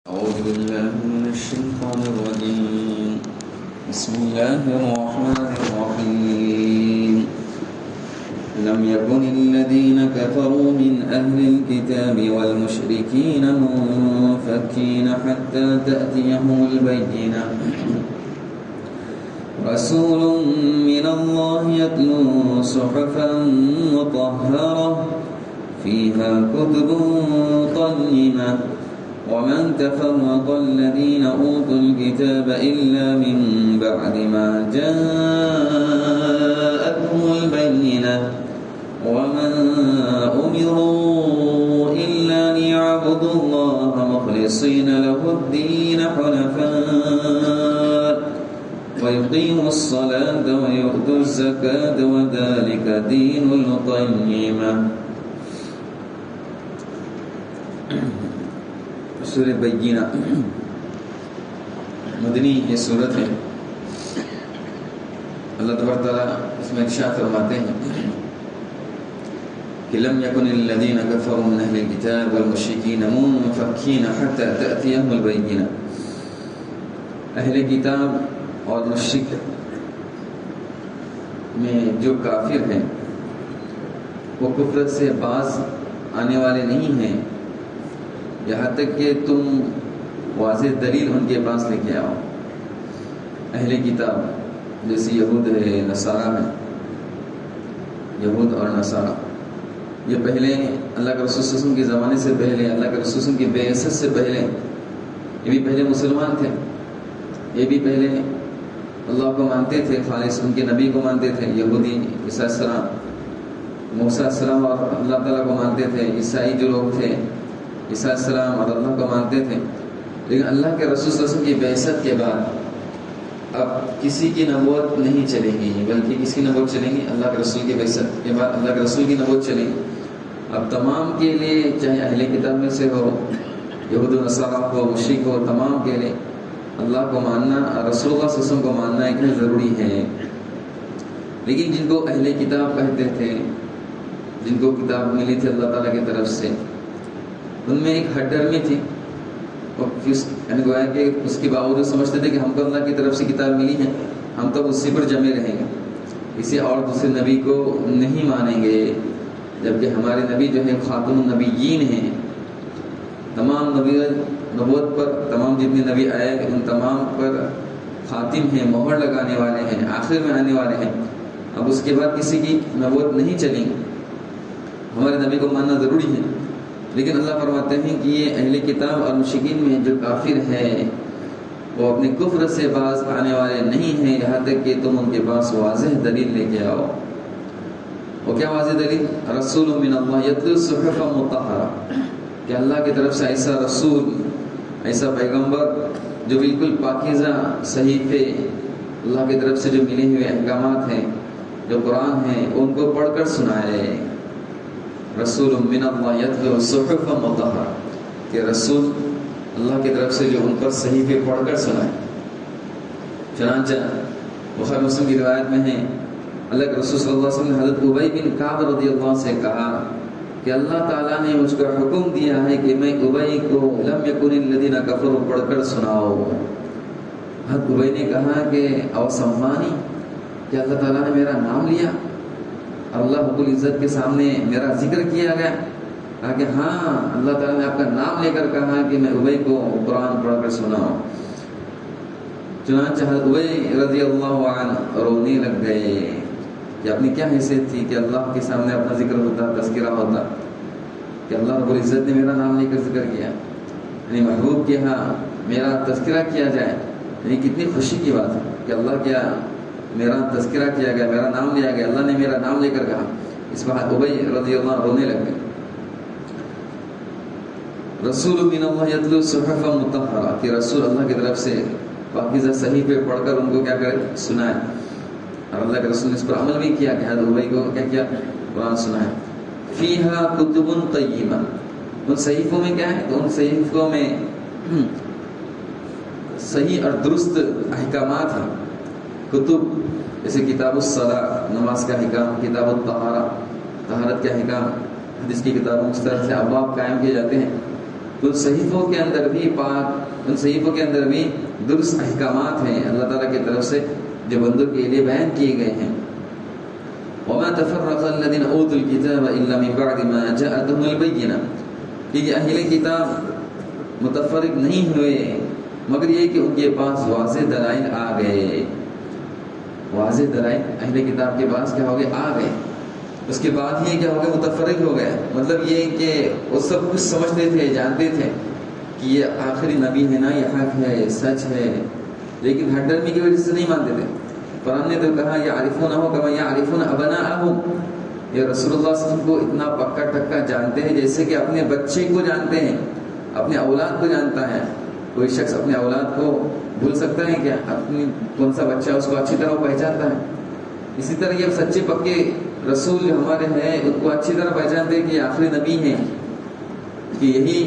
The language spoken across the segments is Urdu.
أعوذ بالله من الشيطان الرجيم. بسم الله الرحمن الرحيم. لم يكن الذين كفروا من أهل الكتاب والمشركين منفكين حتى تأتيهم البينة. رسول من الله يتلو صحفا مطهرة فيها كتب قيمة ومن تفرق الذين أوتوا الكتاب إلا من بعد ما جاءتهم البينة وما أمروا إلا ليعبدوا الله مخلصين له الدين حنفاء ويقيموا الصلاة ويؤتوا الزكاة وذلك دين القيمة. سورہ بینہ مدنی یہ سورت ہے. اللہ تبارک تعالیٰ اس میں ارشاد فرماتے ہیں کہ لم يكن الذين كفروا من اہل الكتاب والمشركين منفكين حتى تأتيهم البينة. اہل کتاب اور مشرک میں جو کافر ہیں وہ کفر سے باز آنے والے نہیں ہیں یہاں تک کہ تم واضح دلیل ان کے پاس لے کے آؤ. اہل کتاب جیسے یہود ہے، نصارہ ہے. یہود اور نصارہ یہ پہلے اللہ کے رسول صلی اللہ علیہ وسلم کے زمانے سے پہلے، اللہ کے رسول صلی اللہ علیہ وسلم کی بعثت سے پہلے یہ بھی پہلے مسلمان تھے. یہ بھی پہلے اللہ کو مانتے تھے، خالص ان کے نبی کو مانتے تھے. یہودی عیسیٰ السلام، موسیٰ السلام اور اللہ تعالیٰ کو مانتے تھے. عیسائی جو لوگ تھے عیسیٰ السلام اور اللہ کو مانتے تھے. لیکن اللہ کے رسول صلی اللہ علیہ وسلم کی بعثت کے بعد اب کسی کی نبوت نہیں چلے گی، بلکہ کس کی نبوت چلیں گی؟ اللہ کے رسول کی بعثت کے بعد اللہ کے رسول کی نبوت چلے گی. اب تمام کے لیے، چاہے اہل کتاب میں سے ہو، یہود و نصارہ ہو، مشرک ہو، تمام کے لیے اللہ کو ماننا، رسول اللہ صلی اللہ علیہ وسلم کو ماننا اتنا ضروری ہے. لیکن جن کو اہل کتاب کہتے تھے، جن کو کتاب ملی تھی اللہ تعالیٰ کی طرف سے، ان میں ایک ہٹ ڈرمی تھی. یعنی گویا کہ اس کے باوجود سمجھتے تھے کہ ہم کو اللہ کی طرف سے کتاب ملی ہے، ہم تو اسی پر جمے رہیں گے، کسی اور دوسرے نبی کو نہیں مانیں گے. جبکہ ہمارے نبی جو ہے خاتم النبیین ہیں. تمام نبوت پر، تمام جتنے نبی آئے ان تمام پر خاتم ہیں، مہر لگانے والے ہیں، آخر میں آنے والے ہیں. اب اس کے بعد کسی کی نبوت نہیں چلیں گی، ہمارے نبی کو ماننا ضروری ہے. لیکن اللہ فرماتے ہیں کہ یہ اہل کتاب اور مشرکین میں جو کافر ہے وہ اپنے کفر سے باز آنے والے نہیں ہیں یہاں تک کہ تم ان کے پاس واضح دلیل لے کے آؤ. وہ کیا واضح دلیل؟ رسول من اللہ یتلو صحفا مطہرہ، کہ اللہ کی طرف سے ایسا رسول، ایسا پیغمبر جو بالکل پاکیزہ صحیفے اللہ کی طرف سے جو ملے ہوئے احکامات ہیں، جو قرآن ہیں، ان کو پڑھ کر سنائے. رسول من اللہ یتلو صحفا مطہرہ، کہ رسول اللہ کی طرف سے جو ان پر صحیفے پڑھ کر سنائے. چنانچہ بخاری مسلم کی روایت میں ہے اللہ کے رسول صلی اللہ علیہ وسلم نے حضرت ابی بن کعب رضی اللہ عنہ سے کہا کہ اللہ تعالیٰ نے مجھ کو حکم دیا ہے کہ میں ابی کو لم یکن الذین کفروا پڑھ کر سناؤ. حضرت ابی نے کہا کہ او سمانی، کہ اللہ تعالیٰ نے میرا نام لیا، اللہ رب العزت کے سامنے میرا ذکر کیا گیا. کہا کہ ہاں اللہ تعالیٰ نے آپ کا نام لے کر کہا کہ میں ابی کو قرآن پڑھ کر سناؤں. چنانچہ ابی رضی اللہ عنہ رونے لگ گئے کہ اپنی کیا حیثیت تھی کہ اللہ کے سامنے اپنا ذکر ہوتا، تذکرہ ہوتا، کہ اللہ رب العزت نے میرا نام لے کر ذکر کیا، یعنی محبوب کے ہاں میرا تذکرہ کیا جائے. یعنی کتنی خوشی کی بات ہے کہ اللہ کیا میرا تذکرہ کیا گیا، میرا نام لیا گیا، اللہ نے میرا نام لے کر کہا. اس بات ابی رضی اللہ عنہ رونے لگ گئے. رسول من اللہ یتلو صحفا مطہرہ، کہ رسول اللہ کی طرف سے پاکیزہ صحیفے پڑھ کر ان کو کیا کرے؟ سنائے. اور اللہ کے رسول نے اس پر عمل بھی کیا کہ حضرت ابی کو کیا کیا؟ قرآن سنائے. فیہا کتب قیمہ، ان صحیفوں میں کیا ہے؟ تو ان صحیفوں میں صحیح اور درست احکامات ہیں. کتب جیسے کتاب الصلاۃ، نماز کا احکام، کتاب الطہارہ، طہارت کے احکام، حدیث کی کتابوں اس طرح سے ابواب قائم کیے جاتے ہیں. تو صحیفوں کے اندر بھی پاک، ان صحیفوں کے اندر بھی درست احکامات ہیں اللہ تعالیٰ کی طرف سے جو بندوں کے لیے بیان کیے گئے ہیں۔ وَمَا تَفَرَّقَ الَّذِينَ أُوتُوا الْكِتَابَ إِلَّا مِن بَعْدِ مَا جَاءَتْهُمُ الْبَيِّنَةُ، کہ یہ اہل کتاب متفرق نہیں ہوئے مگر یہ کہ ان کے پاس واضح دلائل آ گئے۔ واضح دلائل اہل کتاب کے پاس کیا ہو گئے؟ آ گئے۔ اس کے بعد یہ کیا ہو گیا؟ متفرق ہو گئے۔ مطلب یہ کہ وہ سب کچھ سمجھتے تھے، جانتے تھے کہ یہ آخری نبی ہے نا، یہ حق ہے، سچ ہے، لیکن ہر ڈرمی کی وجہ سے نہیں مانتے تھے۔ قرآن نے تو کہا یعرفونہ کما یعرفون ابناءہم، یہ رسول اللہ صلی اللہ علیہ وسلم کو اتنا پکا ٹکا جانتے ہیں جیسے کہ اپنے بچے کو جانتے ہیں، اپنے اولاد کو جانتا ہے۔ کوئی شخص اپنے اولاد کو بھول سکتا ہے کیا؟ اپنی کون سا بچہ اس کو اچھی طرح پہچانتا ہے۔ اسی طرح یہ سچے پکے رسول جو ہمارے ہیں ان کو اچھی طرح پہچانتے ہیں کہ یہ آخری نبی ہیں، کہ یہی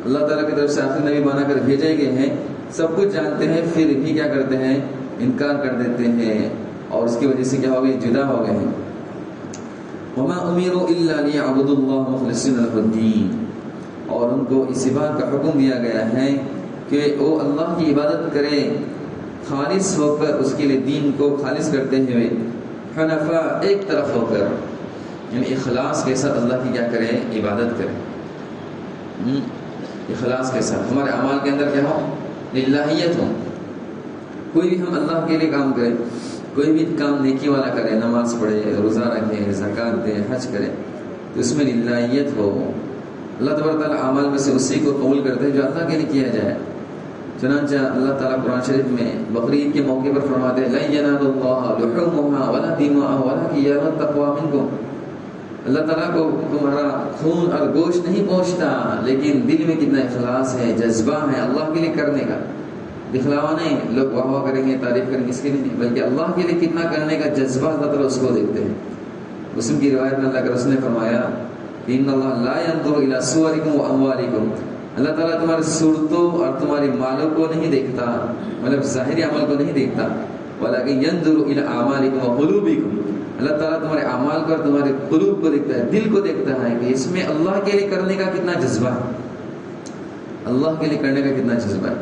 اللہ تعالیٰ کی طرف سے آخری نبی بنا کر بھیجے گئے ہیں، سب کچھ جانتے ہیں، پھر بھی کیا کرتے ہیں؟ انکار کر دیتے ہیں، اور اس کی وجہ سے کیا ہو گئے؟ جدا ہو گئے ہیں۔ وَمَا أُمِرُوا إِلَّا لِيَعْبُدُوا اللَّهَ مُخْلِصِينَ لَهُ الدِّينَ، اور ان کو اسی بات کا حکم دیا گیا ہے کہ وہ اللہ کی عبادت کرے خالص ہو کر، اس کے لیے دین کو خالص کرتے ہوئے، حنفاء ایک طرف ہو کر، یعنی اخلاص کے ساتھ اللہ کی کیا کرے؟ عبادت کرے۔ اخلاص کے ساتھ ہمارے اعمال کے اندر کیا ہو؟ للہیت ہو۔ کوئی بھی ہم اللہ کے لیے کام کرے، کوئی بھی کام نیکی والا کرے، نماز پڑھے، روزہ رکھے، زکوٰۃ دے، حج کرے، تو اس میں للہیت ہو۔ اللہ تبارک تعالیٰ اعمال میں سے اسی کو قبول کرتے ہیں جو اللہ کے لیے کیا جائے۔ چنانچہ اللہ تعالیٰ قرآن شریف میں بقرعید کے موقع پر فرماتے ہیں لَن يَنَالَ اللَّهَ لُحُومُهَا وَلَا دِمَاؤُهَا وَلَكِنْ يَنَالُهُ التَّقْوَىٰ مِنكُمْ، اللہ تعالیٰ کو تمہارا خون اور گوشت نہیں پہنچتا، لیکن دل میں کتنا اخلاص ہے، جذبہ ہے اللہ کے لیے کرنے کا، دکھلاوا نہیں، لوگ واہ واہ کریں گے، تعریف کریں گے، اس کے لیے نہیں، بلکہ اللہ کے لیے کتنا کرنے کا جذبہ اللہ تعالیٰ اس کو دیکھتے ہیں۔ مسلم کی روایت میں اللہ کے رسول نے فرمایا ان اللہ لا ينظر الى صورکم واموالکم، اللہ تعالیٰ تمہاری صورتوں اور تمہاری مالوں کو نہیں دیکھتا، مطلب ظاہری عمل کو نہیں دیکھتا، ولکن ينظر الى اعمالکم وقلوبکم، اللہ تعالیٰ تمہارے اعمال کو اور تمہارے قلوب کو دیکھتا ہے، دل کو دیکھتا ہے کہ اس میں اللہ کے لیے کرنے کا کتنا جذبہ ہے، اللہ کے لیے کرنے کا کتنا جذبہ ہے۔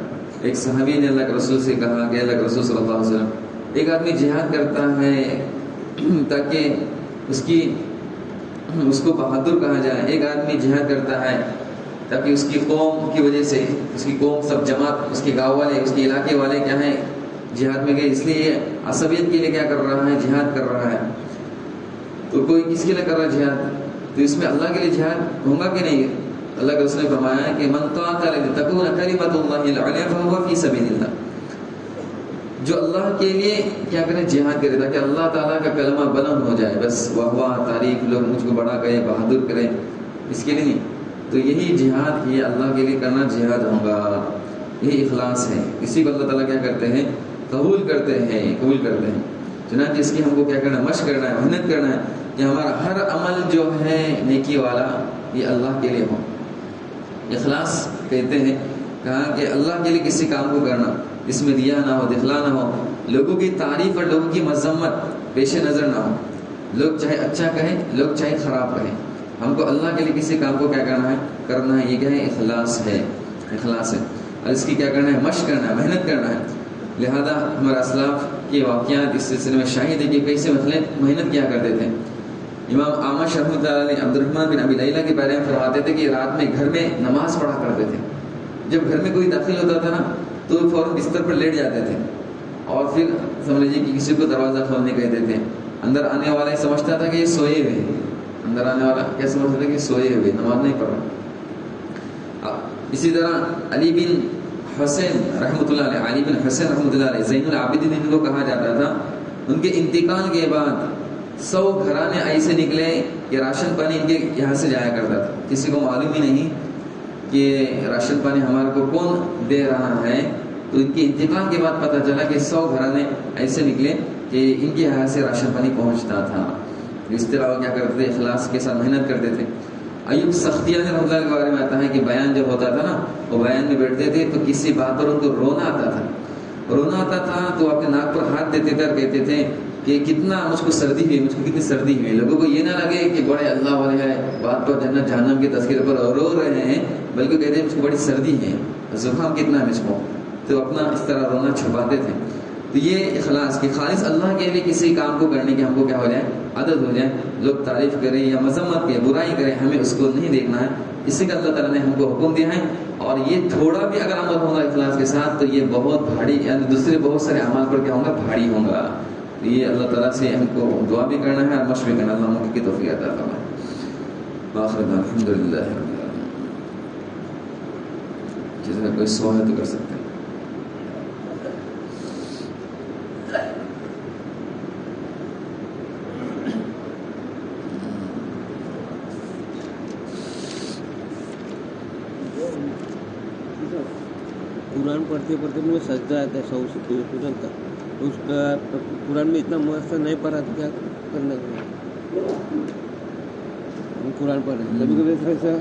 ایک صحابی نے اللہ کے رسول سے کہا کہ اللہ کے رسول صلی اللہ علیہ وسلم، ایک آدمی جہاد کرتا ہے تاکہ اس کو بہادر کہا جائے، ایک آدمی جہاد کرتا ہے تاکہ اس کی قوم کی وجہ سے، اس کی قوم سب جماعت، اس کے گاؤں والے، اس کے علاقے والے کیا ہیں؟ جہاد میں گئے، اس لیے عصبیت کے لیے کیا کر رہا ہے؟ جہاد کر رہا ہے۔ تو کوئی کس کے لیے کر رہا ہے جہاد؟ تو اس میں اللہ کے لیے جہاد ہوگا کہ نہیں؟ اللہ کے رسول نے فرمایا کہ من قاتل لتکون کلمۃ اللہ العلیہ فہو فی سبیل اللہ، جو اللہ کے لیے کیا کرے؟ جہاد کرے تاکہ اللہ تعالیٰ کا کلمہ بلند ہو جائے، بس واہ تعریف، لوگ مجھ کو بڑا کہیں، بہادر کریں، اس کے لیے نہیں۔ تو یہی جہاد، یہ اللہ کے لیے کرنا جہاد ہوگا، یہی اخلاص ہے، اسی کو اللہ تعالیٰ کیا کرتے ہیں؟ قبول کرتے ہیں۔ چنانچہ اس کی ہم کو کیا کرنا ہے؟ مشق کرنا ہے، محنت کرنا ہے کہ ہمارا ہر عمل جو ہے نیکی والا یہ اللہ کے لیے ہو۔ اخلاص کہتے ہیں، کہا کہ اللہ کے لیے کسی کام کو کرنا جس میں ریا نہ ہو، دکھلا نہ ہو، لوگوں کی تعریف اور لوگوں کی مذمت پیش نظر نہ ہو، لوگ چاہے اچھا کہیں، لوگ چاہے خراب کہیں، ہم کو اللہ کے لیے کسی کام کو کیا کرنا ہے؟ یہ کیا ہے؟ اخلاص ہے۔ اور اس کی کیا کرنا ہے؟ مشق کرنا ہے، محنت کرنا ہے۔ لہذا ہمارے اسلاف کے واقعات اس سلسلے میں شاہد ہے کہ کیسے محنت کیا کرتے تھے۔ امام اعمش رحمۃ اللہ علیہ عبد الرحمن بن ابی لیلہ کے بارے میں فرماتے تھے کہ رات میں گھر میں نماز پڑھا کرتے تھے، جب گھر میں کوئی داخل ہوتا تھا نا تو فوراً بستر پر لیٹ جاتے تھے، اور پھر سمجھ لیجیے کہ کسی کو دروازہ کھولنے کہتے تھے، اندر آنے والا سمجھتا تھا کہ یہ سوئے ہوئے، اندر آنے والا کیا سمجھتا تھا کہ سوئے ہوئے، نماز نہیں پڑھ رہا۔ اسی طرح علی بن حسین رحمۃ اللہ علیہ، علی بن حسین رحمۃ اللہ علیہ زین العابدین ان کو کہا جاتا تھا، ان کے انتقال کے بعد 100 گھرانے ایسے نکلے کہ راشن پانی ان کے یہاں سے جایا کرتا تھا، کسی کو معلوم ہی نہیں کہ راشن پانی ہمارے کو کون دے رہا ہے۔ تو ان کے انتقال کے بعد پتہ چلا کہ 100 گھرانے ایسے نکلے کہ ان کے یہاں سے راشن پانی پہنچتا تھا۔ اس طرح وہ کیا کرتے تھے؟ اخلاص کے ساتھ محنت کرتے تھے۔ ایوب سختیانی رحمۃ اللہ کے بارے میں آتا ہے کہ بیان جب ہوتا تھا نا، وہ بیان میں بیٹھتے تھے تو کسی بات پر ان کو رونا آتا تھا تو اپنے ناک پر ہاتھ دیتے تھے اور کہتے تھے کہ کتنا مجھ کو سردی ہوئی، مجھ کو کتنی سردی ہوئی. لوگوں کو یہ نہ لگے کہ بڑے اللہ والے ہیں، بات پر جنت جہنم کے تذکرے پر رو رہے ہیں، بلکہ کہتے ہیں مجھ کو بڑی سردی ہے، زکام کتنا ہے مجھ کو، تو اپنا اس طرح رونا چھپاتے تھے. تو یہ اخلاص کہ خالص اللہ کے لیے کسی کام کو کرنے کی ہم کو کیا ہو جائے، عادت ہو جائے. لوگ تعریف کریں یا مذمت کریں، برائی کریں، ہمیں اس کو نہیں دیکھنا ہے. اسی کا اللہ تعالیٰ نے ہم کو حکم دیا ہے. اور یہ تھوڑا بھی اگر عمل ہوگا اخلاص کے ساتھ تو یہ بہت بھاری، یعنی دوسرے بہت سارے اعمال پر کیا ہوگا، بھاری ہوگا. یہ اللہ تعالیٰ سے ہم کو دعا بھی کرنا ہے اور مشق بھی کرنا ہے. اللہ کی توفیق عطا فرمائے. آخر الحمدللہ. جس کا کوئی سوال ہے تو کر سکتے ہیں. قرآن پڑھتے پڑھتے مجھے سجدہ آتا ہے سورن کا، اس کا قرآن میں اتنا مست نہیں پڑھا تو کیا کرنا چاہیے؟ قرآن پڑھ رہے کبھی کبھی ایسا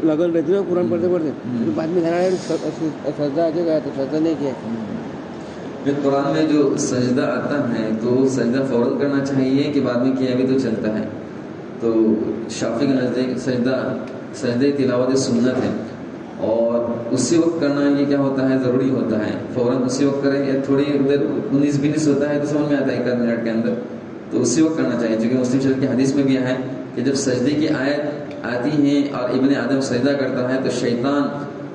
لگن رہتی نا قرآن پڑھتے پڑھتے، تو بعد میں دھیان سجدہ آ گیا تو سجدہ نہیں کیا. پھر قرآن میں جو سجدہ آتا ہے تو سجدہ فوراً کرنا چاہیے کہ بعد میں کیا بھی تو چلتا ہے. تو شافعی کے نزدیک سجدہ تلاوت سنت ہے، اور اسی وقت کرنا یہ کیا ہوتا ہے، ضروری ہوتا ہے. فوراً اسی وقت کریں یا تھوڑی دیر 19-20 ہوتا ہے تو سمجھ میں آتا ہے 1 منٹ کے اندر، تو اسی وقت کرنا چاہیے. چونکہ مسلم شریف کی حدیث میں بھی ہے کہ جب سجدے کی آیت آتی ہے اور ابن آدم سجدہ کرتا ہے تو شیطان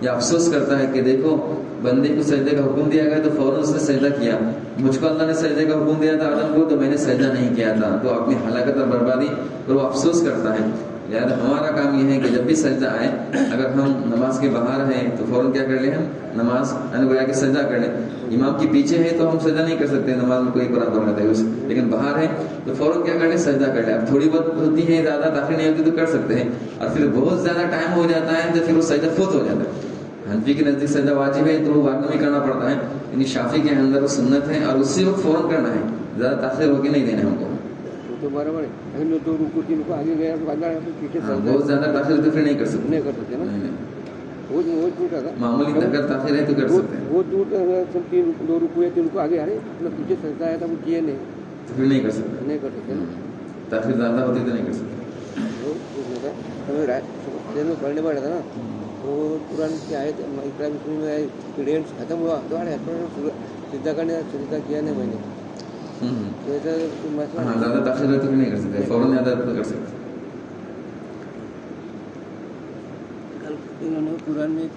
یا افسوس کرتا ہے کہ دیکھو بندے کو سجدے کا حکم دیا گیا تو فوراً اس نے سجدہ کیا، مجھ کو اللہ نے سجدے کا حکم دیا تھا آدم کو تو میں نے سجدہ نہیں کیا تھا، تو اپنی ہلاکت اور بربادی پر وہ افسوس کرتا ہے. لہٰذا ہمارا کام یہ ہے کہ جب بھی سجدہ آئے، اگر ہم نماز کے باہر ہیں تو فوراً کیا کر لیں، ہم نماز گویا کہ سجدہ کر لیں. امام کے پیچھے ہے تو ہم سجدہ نہیں کر سکتے، نماز میں کوئی قرآن پڑھ لیتا ہے، لیکن باہر ہے تو فوراً کیا کر لیں، سجدہ کر لیں. اب تھوڑی بہت ہوتی ہے، زیادہ تاخیر نہیں ہوتی تو کر سکتے ہیں، اور پھر بہت زیادہ ٹائم ہو جاتا ہے تو پھر وہ سجدہ فوت ہو جاتا ہے. حنفی کے نزدیک سجدہ واجب ہے تو وہ بعد میں بھی کرنا پڑتا ہے، یعنی شافعی کے اندر وہ سنت ہے اور اسی وقت فوراً کرنا ہے، زیادہ تاخیر ہو کے نہیں دینا ہم کو. تو برابر ہے، تو رکوع 3 کو آگے گیا تو پیچھے بہت زیادہ تاخیر تو پھر نہیں کر سکتے، نہیں کر سکتے نا. وہ ٹوٹا تھا معمولی اگر تاخیر ہے تو کر سکتے ہیں. وہ ٹوٹ 2 رکوع یا 3 کو آگے آ رہے مطلب پیچھے سجدہ آیا تھا وہ کیے نہیں تو پھر نہیں کر سکتے، نہیں کر سکتے نا. تاخیر زیادہ ہوتی تو نہیں کر سکتے. وہ پڑھنے پڑا تھا نا، وہ قرآن کی آیت اقرا بسم اللہ میں ختم ہوا تو سجدہ کیا نہیں میں نے. زیادہ تاخیر ہوتی پھر نہیں کر سکتے، فوراً زیادہ کر سکتے. قرآن میں